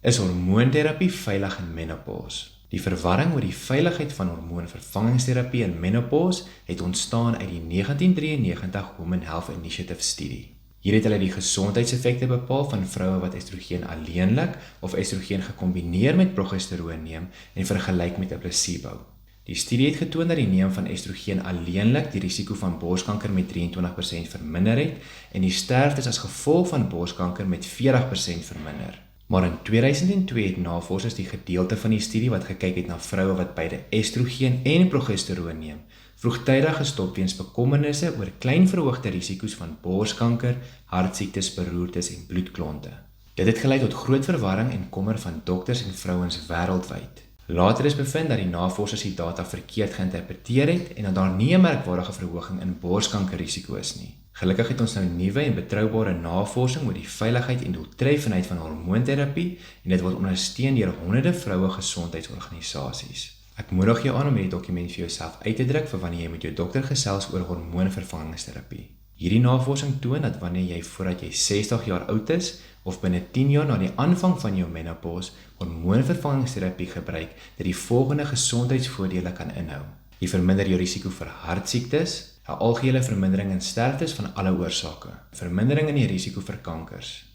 Is hormoonterapie veilig in menopause? Die verwarring oor die veiligheid van hormoonvervangingsterapie in menopause het ontstaan uit die 1993 Women Health Initiative studie. Hier het hulle die gesondheidseffekte bepaal van vroue wat estrogen alleenlik of estrogen gekombineer met progesteroon neem en vergelyk met 'n placebo. Die studie het getoon dat die neem van estrogen alleenlik die risiko van borskanker met 23% verminder het en die sterftes as gevolg van borskanker met 40% verminder. Maar in 2002 het navorsers die gedeelte van die studie wat gekyk het na vroue wat beide estrogen en progesteroon neem, vroegtydig gestop weens bekommernisse oor klein verhoogde risiko's van borskanker, hartsiektes, beroertes en bloedklonte. Dit het gelei tot groot verwarring en kommer van dokters en vrouens wêreldwyd. Later is bevind dat die navorsers die data verkeerd geïnterpreteer het en dat daar nie 'n merkwaardige verhoging in borskankerrisiko is nie. Gelukkig het ons nou nuwe en betroubare navorsing oor die veiligheid en doeltreffendheid van hormoonterapie en dit word ondersteun deur honderde vroue gesondheidsorganisasies. Ek moedig jou aan om hierdie dokument vir jouself uit te druk vir wanneer jy met jou dokter gesels oor hormoonvervangingsterapie. Hierdie navorsing toon dat wanneer jy voordat jy 60 jaar oud is of binne 10 jaar na die aanvang van jou menopause hormoonvervangingsterapie gebruik, dat die volgende gesondheidsvoordele kan inhou. Jy verminder jou risiko vir hartsiektes, 'n algehele vermindering in sterftes van alle oorsake, vermindering in die risiko vir kankers,